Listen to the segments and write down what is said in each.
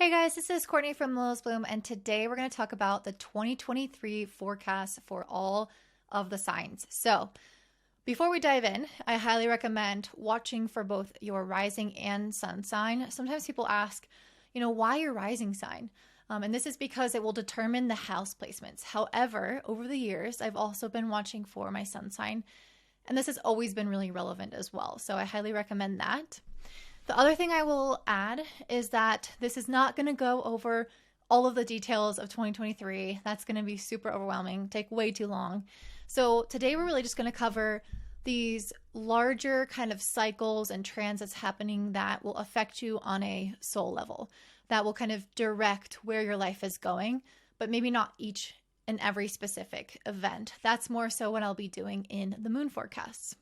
Hey guys, this is Courtney from Lil's Bloom, and today we're going to talk about the 2023 forecast for all of the signs. So, before we dive in, I highly recommend watching for both your rising and sun sign. Sometimes people ask, why your rising sign? And this is because it will determine the house placements. However, over the years, I've also been watching for my sun sign, and this has always been really relevant as well. So, I highly recommend that. The other thing I will add is that this is not going to go over all of the details of 2023. That's going to be super overwhelming, take way too long. So today we're really just going to cover these larger kind of cycles and transits happening that will affect you on a soul level, that will kind of direct where your life is going, but maybe not each and every specific event. That's more so what I'll be doing in the moon forecasts.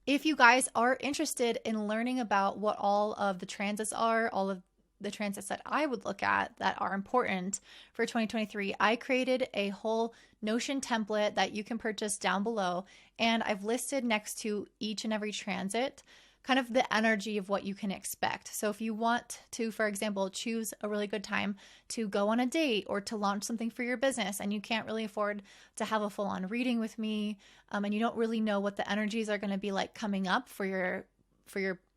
If you guys are interested in learning about what all of the transits are, all of the transits that I would look at that are important for 2023, I created a whole Notion template that you can purchase down below. And I've listed next to each and every transit kind of the energy of what you can expect. So if you want to, for example, choose a really good time to go on a date or to launch something for your business, and you can't really afford to have a full-on reading with me, and you don't really know what the energies are going to be like coming up for your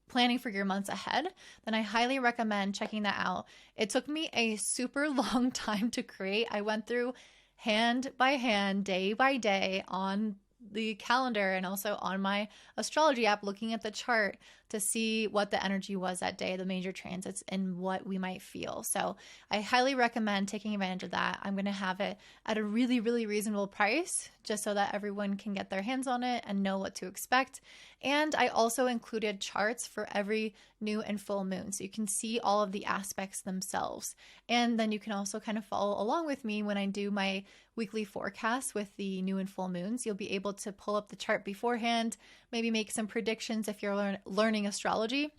planning for your months ahead, then I highly recommend checking that out. It took me a super long time to create. I went through hand by hand, day by day on the calendar and also on my astrology app, looking at the chart to see what the energy was that day, the major transits, and what we might feel. So I highly recommend taking advantage of that. I'm going to have it at a really, really reasonable price just so that everyone can get their hands on it and know what to expect. And I also included charts for every new and full moon, so you can see all of the aspects themselves. And then you can also kind of follow along with me when I do my weekly forecast with the new and full moons. You'll be able to pull up the chart beforehand, maybe make some predictions if you're learning astrology.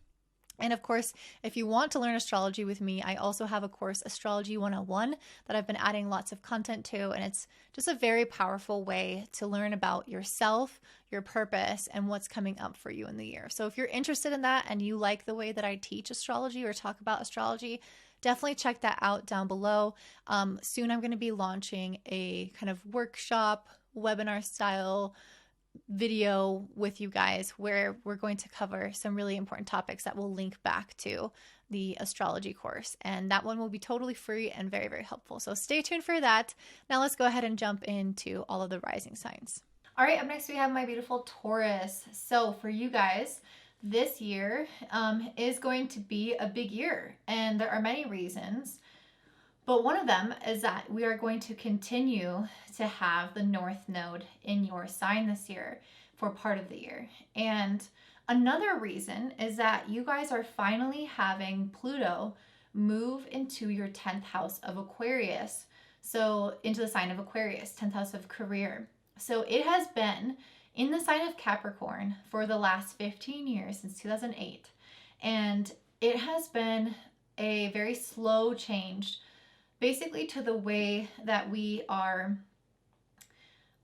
And of course, if you want to learn astrology with me, I also have a course, Astrology 101, that I've been adding lots of content to. And it's just a very powerful way to learn about yourself, your purpose, and what's coming up for you in the year. So if you're interested in that and you like the way that I teach astrology or talk about astrology, definitely check that out down below. Soon I'm going to be launching a kind of workshop, webinar style video with you guys where we're going to cover some really important topics that will link back to the astrology course. And that one will be totally free and very, very helpful. So stay tuned for that. Now let's go ahead and jump into all of the rising signs. All right, up next we have my beautiful Taurus. So for you guys, this year is going to be a big year, and there are many reasons. But one of them is that we are going to continue to have the North Node in your sign this year for part of the year. And another reason is that you guys are finally having Pluto move into your 10th house of Aquarius. So into the sign of Aquarius, 10th house of career. So it has been in the sign of Capricorn for the last 15 years, since 2008. And it has been a very slow change basically to the way that we are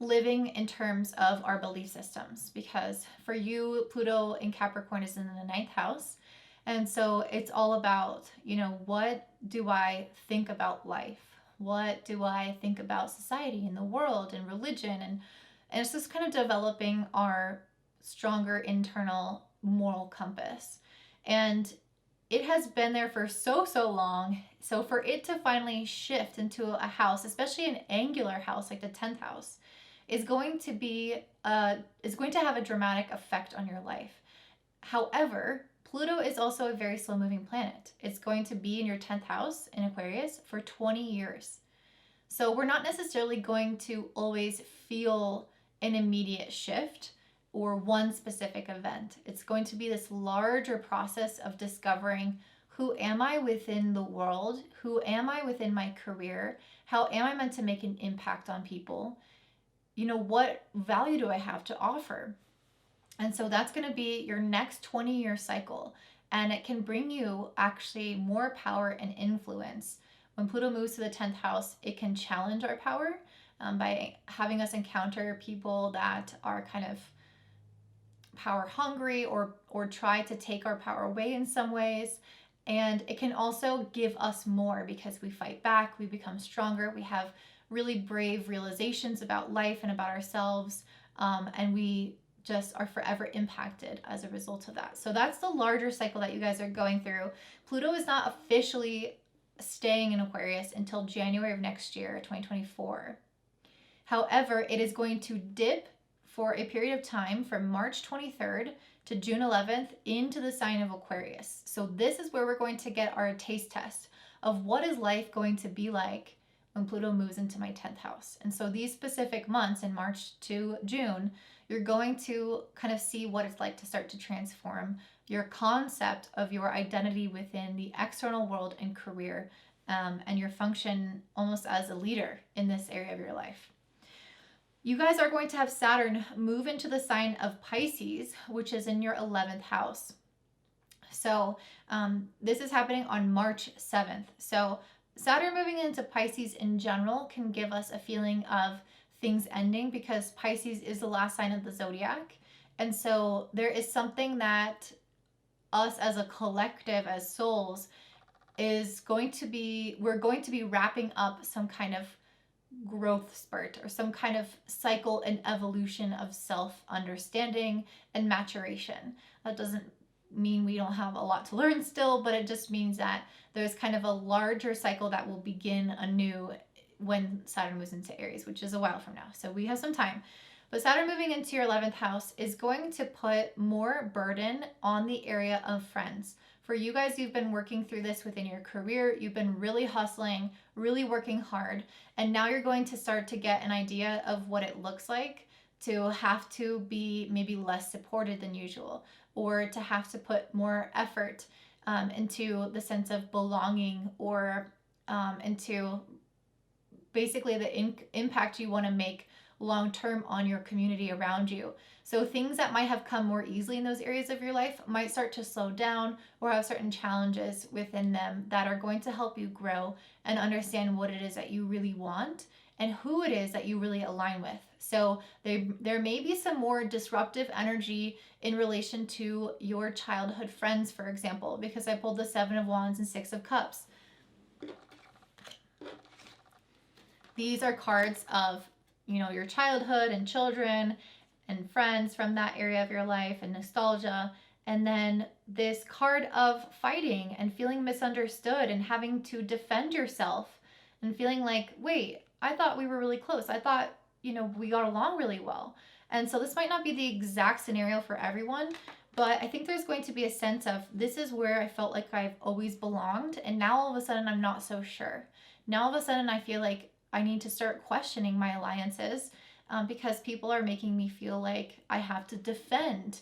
living in terms of our belief systems. Because for you, Pluto in Capricorn is in the 9th house. And so it's all about, what do I think about life? What do I think about society and the world and religion? And it's just kind of developing our stronger internal moral compass. And it has been there for so long. So for it to finally shift into a house, especially an angular house like the 10th house, is going to have a dramatic effect on your life. However, Pluto is also a very slow moving planet. It's going to be in your 10th house in Aquarius for 20 years. So we're not necessarily going to always feel an immediate shift or one specific event. It's going to be this larger process of discovering, who am I within the world? Who am I within my career? How am I meant to make an impact on people? What value do I have to offer? And so that's going to be your next 20-year cycle. And it can bring you actually more power and influence. When Pluto moves to the 10th house, it can challenge our power by having us encounter people that are kind of power hungry or try to take our power away in some ways. And it can also give us more because we fight back, we become stronger, we have really brave realizations about life and about ourselves, and we just are forever impacted as a result of that. So that's the larger cycle that you guys are going through. Pluto is not officially staying in Aquarius until January of next year, 2024. However, it is going to dip for a period of time from March 23rd to June 11th into the sign of Aquarius. So this is where we're going to get our taste test of what is life going to be like when Pluto moves into my 10th house. And so these specific months in March to June, you're going to kind of see what it's like to start to transform your concept of your identity within the external world and career, and your function almost as a leader in this area of your life. You guys are going to have Saturn move into the sign of Pisces, which is in your 11th house. So this is happening on March 7th. So Saturn moving into Pisces in general can give us a feeling of things ending, because Pisces is the last sign of the zodiac. And so there is something that us as a collective, as souls, we're going to be wrapping up some kind of growth spurt or some kind of cycle and evolution of self-understanding and maturation. That doesn't mean we don't have a lot to learn still, but it just means that there's kind of a larger cycle that will begin anew when Saturn moves into Aries, which is a while from now. So we have some time. But Saturn moving into your 11th house is going to put more burden on the area of friends. For you guys, you've been working through this within your career. You've been really hustling, really working hard. And now you're going to start to get an idea of what it looks like to have to be maybe less supported than usual, or to have to put more effort into the sense of belonging, or into basically the impact you want to make long term on your community around you. So things that might have come more easily in those areas of your life might start to slow down or have certain challenges within them that are going to help you grow and understand what it is that you really want and who it is that you really align with. So there may be some more disruptive energy in relation to your childhood friends, for example, because I pulled the 7 of Wands and 6 of Cups. These are cards of, your childhood and children and friends from that area of your life and nostalgia. And then this card of fighting and feeling misunderstood and having to defend yourself and feeling like, wait, I thought we were really close. I thought, we got along really well. And so this might not be the exact scenario for everyone, but I think there's going to be a sense of, this is where I felt like I've always belonged. And now all of a sudden I'm not so sure. Now all of a sudden I feel like I need to start questioning my alliances, because people are making me feel like I have to defend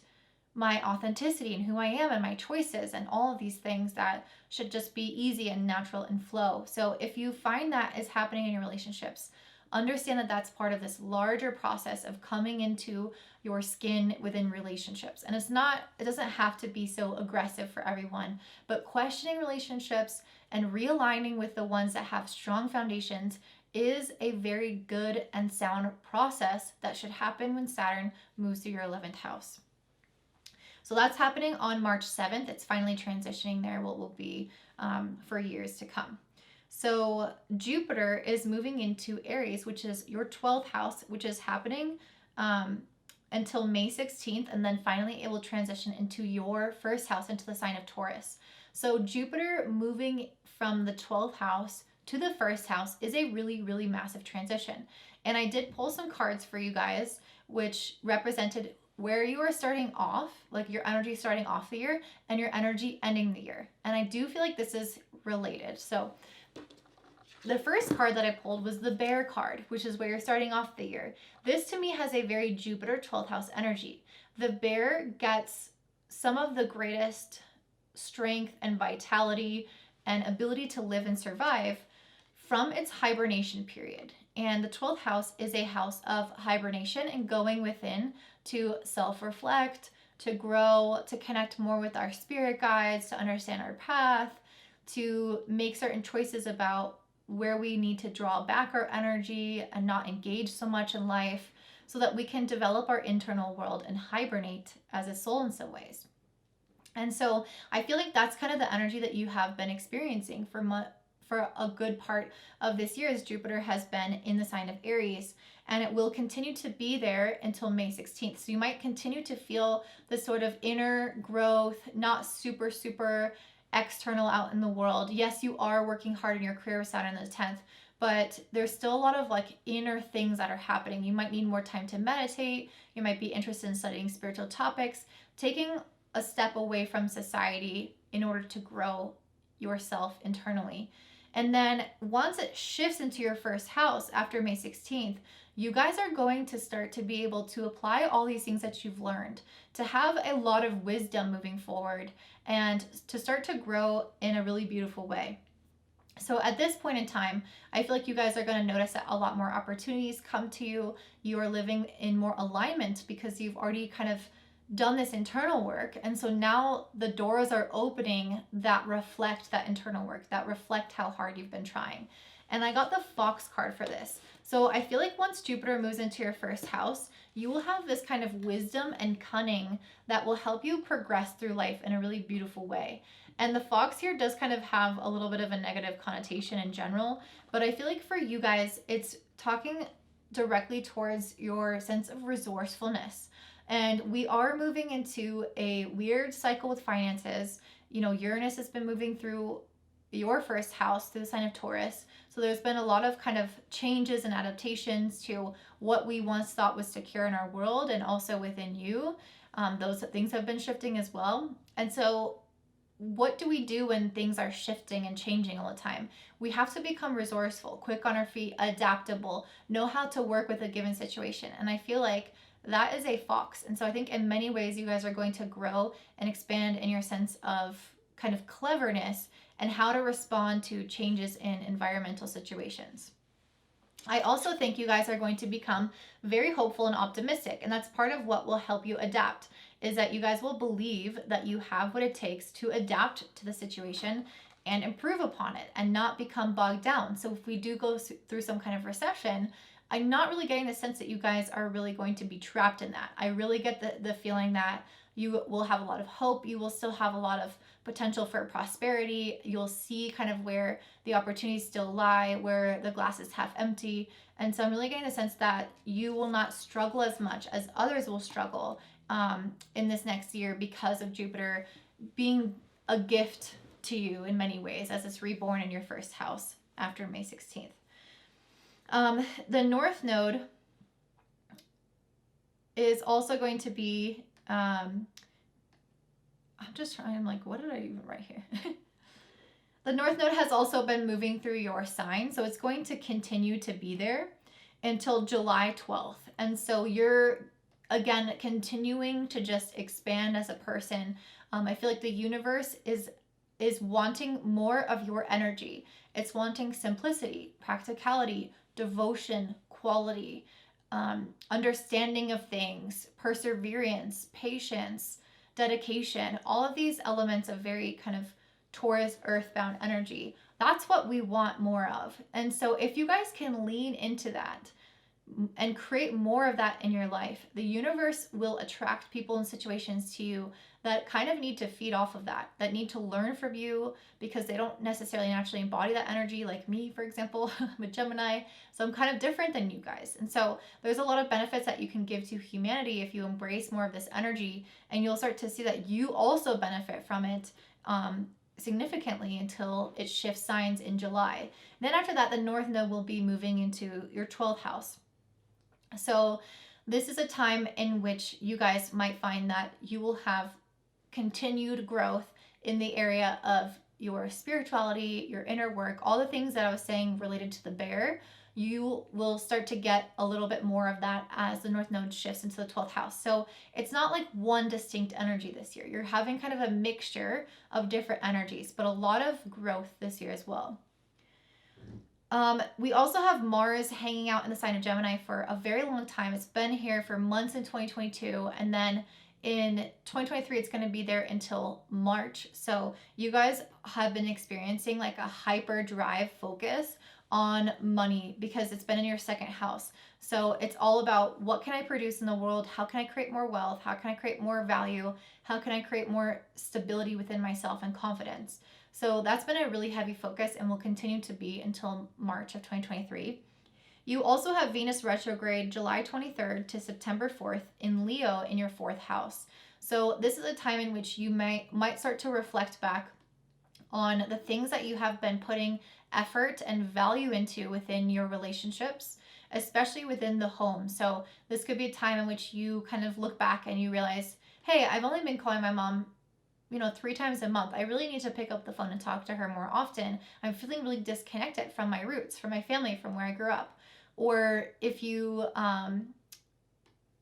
my authenticity and who I am and my choices and all of these things that should just be easy and natural and flow. So if you find that is happening in your relationships, understand that that's part of this larger process of coming into your skin within relationships. And it doesn't have to be so aggressive for everyone, but questioning relationships and realigning with the ones that have strong foundations is a very good and sound process that should happen when Saturn moves through your 11th house. So that's happening on March 7th. It's finally transitioning there, what will be for years to come. So Jupiter is moving into Aries, which is your 12th house, which is happening until May 16th. And then finally it will transition into your first house, into the sign of Taurus. So Jupiter moving from the 12th house to the first house is a really, really massive transition. And I did pull some cards for you guys, which represented where you are starting off, like your energy starting off the year and your energy ending the year. And I do feel like this is related. So the first card that I pulled was the Bear card, which is where you're starting off the year. This to me has a very Jupiter 12th house energy. The Bear gets some of the greatest strength and vitality and ability to live and survive from its hibernation period. And the 12th house is a house of hibernation and going within to self-reflect, to grow, to connect more with our spirit guides, to understand our path, to make certain choices about where we need to draw back our energy and not engage so much in life, so that we can develop our internal world and hibernate as a soul in some ways. And so I feel like that's kind of the energy that you have been experiencing for a good part of this year, as Jupiter has been in the sign of Aries, and it will continue to be there until May 16th. So you might continue to feel this sort of inner growth, not super external out in the world. Yes, you are working hard in your career with Saturn in the 10th, but there's still a lot of like inner things that are happening. You might need more time to meditate. You might be interested in studying spiritual topics, taking a step away from society in order to grow yourself internally. And then once it shifts into your first house after May 16th, you guys are going to start to be able to apply all these things that you've learned, to have a lot of wisdom moving forward, and to start to grow in a really beautiful way. So at this point in time, I feel like you guys are going to notice that a lot more opportunities come to you. You are living in more alignment because you've already kind of done this internal work. And so now the doors are opening that reflect that internal work, that reflect how hard you've been trying. And I got the Fox card for this. So I feel like once Jupiter moves into your first house, you will have this kind of wisdom and cunning that will help you progress through life in a really beautiful way. And the fox here does kind of have a little bit of a negative connotation in general, but I feel like for you guys, it's talking directly towards your sense of resourcefulness. And we are moving into a weird cycle with finances. You know, Uranus has been moving through your first house through the sign of Taurus. So there's been a lot of kind of changes and adaptations to what we once thought was secure in our world and also within you. Those things have been shifting as well. And so what do we do when things are shifting and changing all the time? We have to become resourceful, quick on our feet, adaptable, know how to work with a given situation. And I feel like that is a fox. And so I think in many ways you guys are going to grow and expand in your sense of kind of cleverness and how to respond to changes in environmental situations. I also think you guys are going to become very hopeful and optimistic, and that's part of what will help you adapt, is that you guys will believe that you have what it takes to adapt to the situation and improve upon it and not become bogged down. So if we do go through some kind of recession, I'm not really getting the sense that you guys are really going to be trapped in that. I really get the feeling that you will have a lot of hope. You will still have a lot of potential for prosperity. You'll see kind of where the opportunities still lie, where the glass is half empty. And so I'm really getting the sense that you will not struggle as much as others will struggle in this next year because of Jupiter being a gift to you in many ways as it's reborn in your first house after May 16th. The North Node is also going to be, I'm like, what did I even write here? The North Node has also been moving through your sign, so it's going to continue to be there until July 12th. And so you're, again, continuing to just expand as a person. I feel like the universe is wanting more of your energy. It's wanting simplicity, practicality, devotion, quality, understanding of things, perseverance, patience, dedication, all of these elements of very kind of Taurus earthbound energy. That's what we want more of. And so if you guys can lean into that and create more of that in your life, the universe will attract people and situations to you that kind of need to feed off of that need to learn from you because they don't necessarily naturally embody that energy. Like me, for example, I'm a Gemini, so I'm kind of different than you guys. And so there's a lot of benefits that you can give to humanity if you embrace more of this energy, and you'll start to see that you also benefit from it significantly until it shifts signs in July. And then after that, the North Node will be moving into your 12th house. So this is a time in which you guys might find that you will have continued growth in the area of your spirituality, your inner work, all the things that I was saying related to the bear. You will start to get a little bit more of that as the North Node shifts into the 12th house. So it's not like one distinct energy this year. You're having kind of a mixture of different energies, but a lot of growth this year as well. We also have Mars hanging out in the sign of Gemini for a very long time. It's been here for months in 2022, and then in 2023, it's going to be there until March. So you guys have been experiencing like a hyper drive focus on money because it's been in your second house. So it's all about, what can I produce in the world? How can I create more wealth? How can I create more value? How can I create more stability within myself and confidence? So that's been a really heavy focus and will continue to be until March of 2023. You also have Venus retrograde July 23rd to September 4th in Leo in your fourth house. So this is a time in which you might start to reflect back on the things that you have been putting effort and value into within your relationships, especially within the home. So this could be a time in which you kind of look back and you realize, hey, I've only been calling my mom 3 times a month. I really need to pick up the phone and talk to her more often. I'm feeling really disconnected from my roots, from my family, from where I grew up. Or if you bought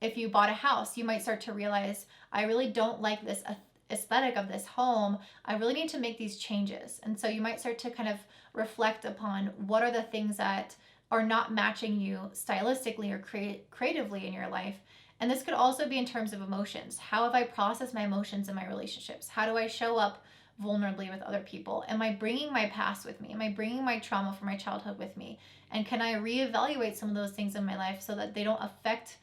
a house, you might start to realize, I really don't like this aesthetic of this home. I really need to make these changes. And so you might start to kind of reflect upon, what are the things that are not matching you stylistically or creatively in your life. And this could also be in terms of emotions. How have I processed my emotions in my relationships? How do I show up vulnerably with other people? Am I bringing my past with me? Am I bringing my trauma from my childhood with me? And can I reevaluate some of those things in my life so that they don't affect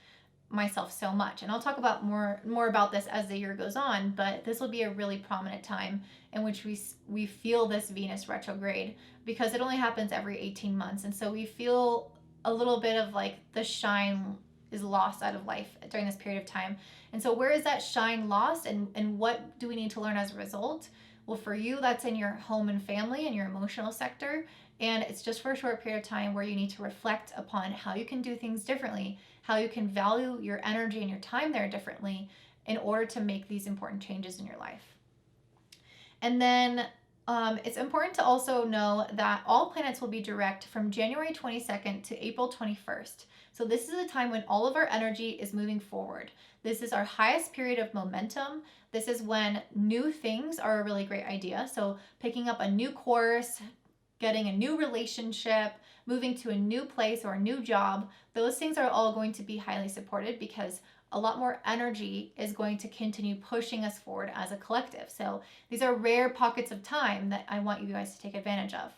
myself so much? And I'll talk about more about this as the year goes on, but this will be a really prominent time in which we feel this Venus retrograde, because it only happens every 18 months. And so we feel a little bit of like the shine is lost out of life during this period of time. And so where is that shine lost, and what do we need to learn as a result? Well, for you, that's in your home and family and your emotional sector. And it's just for a short period of time where you need to reflect upon how you can do things differently, how you can value your energy and your time there differently in order to make these important changes in your life. And then it's important to also know that all planets will be direct from January 22nd to April 21st. So this is a time when all of our energy is moving forward. This is our highest period of momentum. This is when new things are a really great idea. So picking up a new course, getting a new relationship, moving to a new place or a new job, those things are all going to be highly supported, because a lot more energy is going to continue pushing us forward as a collective. So these are rare pockets of time that I want you guys to take advantage of.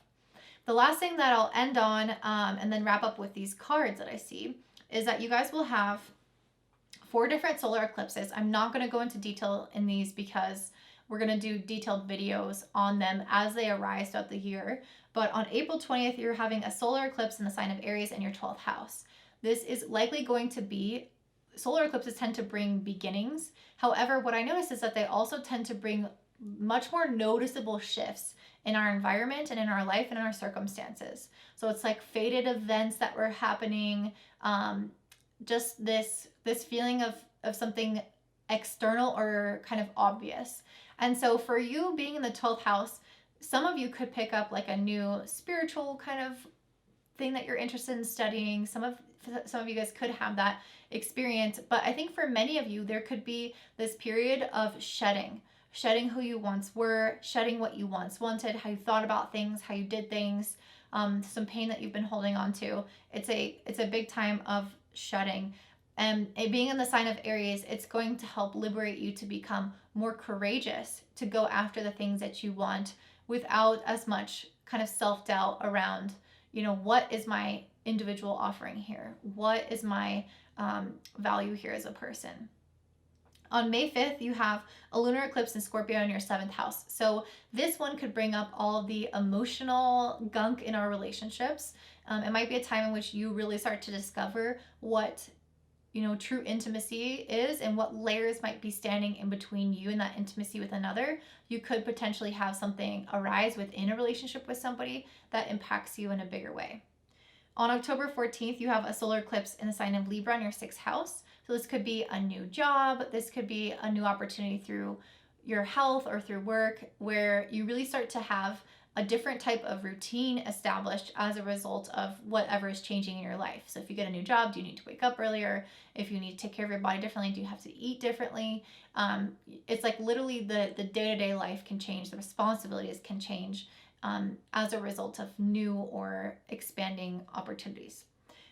The last thing that I'll end on, and then wrap up with these cards that I see, is that you guys will have 4 different solar eclipses. I'm not going to go into detail in these because we're going to do detailed videos on them as they arise throughout the year. But on April 20th, you're having a solar eclipse in the sign of Aries in your 12th house. This is likely going to be, solar eclipses tend to bring beginnings. However, what I notice is that they also tend to bring much more noticeable shifts in our environment and in our life and in our circumstances. So it's like faded events that were happening, just this feeling of something external or kind of obvious. And so for you being in the 12th house, some of you could pick up like a new spiritual kind of thing that you're interested in studying. Some of you guys could have that experience, but I think for many of you, there could be this period of shedding who you once were, shedding what you once wanted, how you thought about things, how you did things, some pain that you've been holding on to. It's a big time of shedding. And it being in the sign of Aries, it's going to help liberate you to become more courageous, to go after the things that you want without as much kind of self-doubt around, what is my individual offering here? What is my value here as a person? On May 5th, you have a lunar eclipse in Scorpio in your 7th house. So this one could bring up all the emotional gunk in our relationships. It might be a time in which you really start to discover what true intimacy is and what layers might be standing in between you and that intimacy with another. You could potentially have something arise within a relationship with somebody that impacts you in a bigger way. On October 14th, you have a solar eclipse in the sign of Libra in your 6th house. So this could be a new job. This could be a new opportunity through your health or through work, where you really start to have a different type of routine established as a result of whatever is changing in your life. So if you get a new job, do you need to wake up earlier? If you need to take care of your body differently, do you have to eat differently? It's like literally the day-to-day life can change. The responsibilities can change as a result of new or expanding opportunities.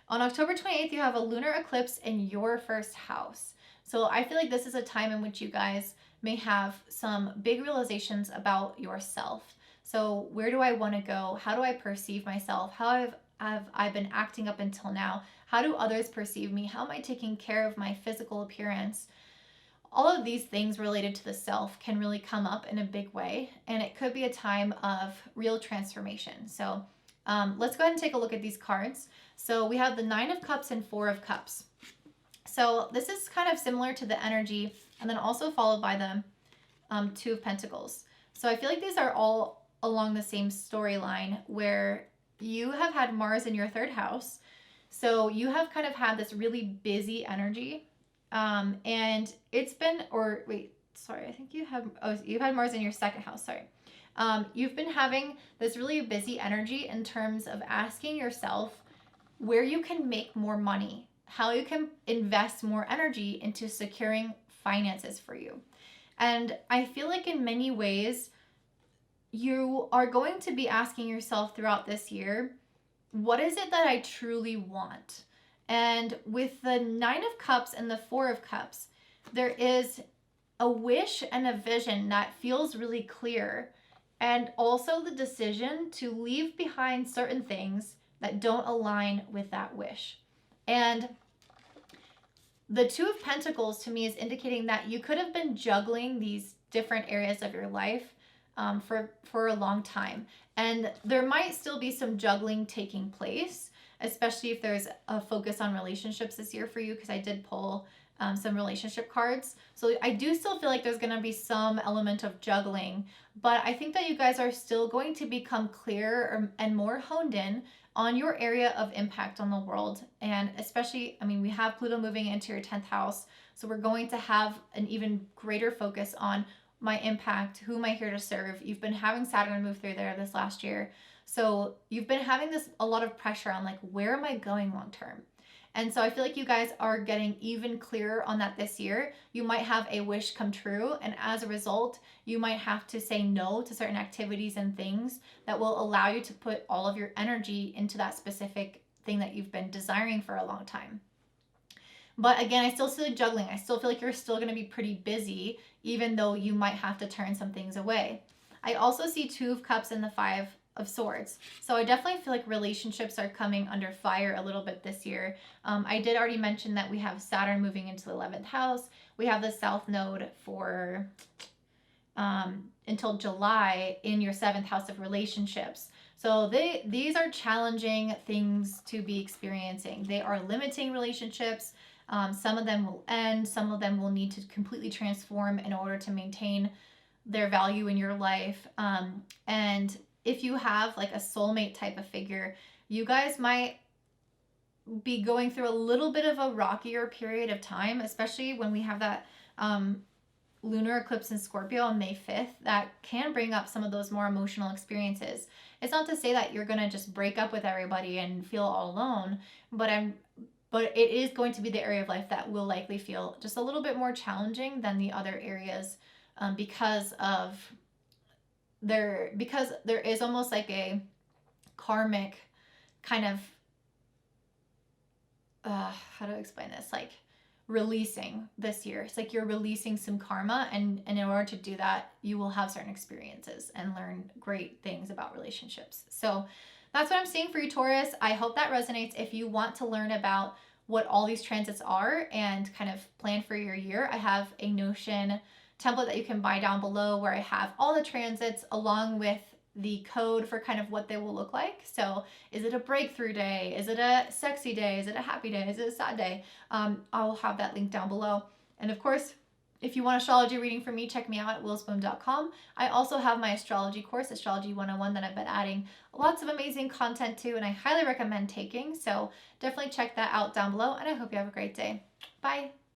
On October 28th, you have a lunar eclipse in your 1st house. So I feel like this is a time in which you guys may have some big realizations about yourself. So where do I want to go? How do I perceive myself? How have I been acting up until now? How do others perceive me? How am I taking care of my physical appearance? All of these things related to the self can really come up in a big way, and it could be a time of real transformation. So let's go ahead and take a look at these cards. So we have the Nine of Cups and Four of Cups. So this is kind of similar to the energy, and then also followed by the Two of Pentacles. So I feel like these are all along the same storyline, where you have had Mars in your third house. So you have kind of had this really busy energy. And it's been, or wait, sorry, I think you've had Mars in your second house, sorry. You've been having this really busy energy in terms of asking yourself where you can make more money, how you can invest more energy into securing finances for you. And I feel like in many ways, you are going to be asking yourself throughout this year, what is it that I truly want? And with the Nine of Cups and the Four of Cups, there is a wish and a vision that feels really clear, and also the decision to leave behind certain things that don't align with that wish. And the Two of Pentacles to me is indicating that you could have been juggling these different areas of your life for a long time. And there might still be some juggling taking place, especially if there's a focus on relationships this year for you, because I did pull some relationship cards. So I do still feel like there's going to be some element of juggling, but I think that you guys are still going to become clearer and more honed in on your area of impact on the world. And especially, I mean, we have Pluto moving into your 10th house. So we're going to have an even greater focus on my impact. Who am I here to serve? You've been having Saturn move through there this last year. So you've been having a lot of pressure on like, where am I going long term? And so I feel like you guys are getting even clearer on that this year. You might have a wish come true, and as a result, you might have to say no to certain activities and things that will allow you to put all of your energy into that specific thing that you've been desiring for a long time. But again, I still see the juggling. I still feel like you're still going to be pretty busy, even though you might have to turn some things away. I also see Two of Cups and the Five of Swords. So I definitely feel like relationships are coming under fire a little bit this year. I did already mention that we have Saturn moving into the 11th house. We have the South Node for until July in your 7th house of relationships. So these are challenging things to be experiencing. They are limiting relationships. Some of them will end. Some of them will need to completely transform in order to maintain their value in your life. And if you have like a soulmate type of figure, you guys might be going through a little bit of a rockier period of time, especially when we have that lunar eclipse in Scorpio on May 5th. That can bring up some of those more emotional experiences. It's not to say that you're going to just break up with everybody and feel all alone, but it is going to be the area of life that will likely feel just a little bit more challenging than the other areas, because there is almost like a karmic kind of how do I explain this, like releasing this year. It's like you're releasing some karma, and in order to do that, you will have certain experiences and learn great things about relationships. So that's what I'm seeing for you, Taurus. I hope that resonates. If you want to learn about what all these transits are and kind of plan for your year, I have a Notion template that you can buy down below, where I have all the transits along with the code for kind of what they will look like. So is it a breakthrough day? Is it a sexy day? Is it a happy day? Is it a sad day? I'll have that link down below. And of course, if you want astrology reading from me, check me out at willsboom.com. I also have my astrology course, Astrology 101, that I've been adding lots of amazing content to, and I highly recommend taking. So definitely check that out down below, and I hope you have a great day. Bye.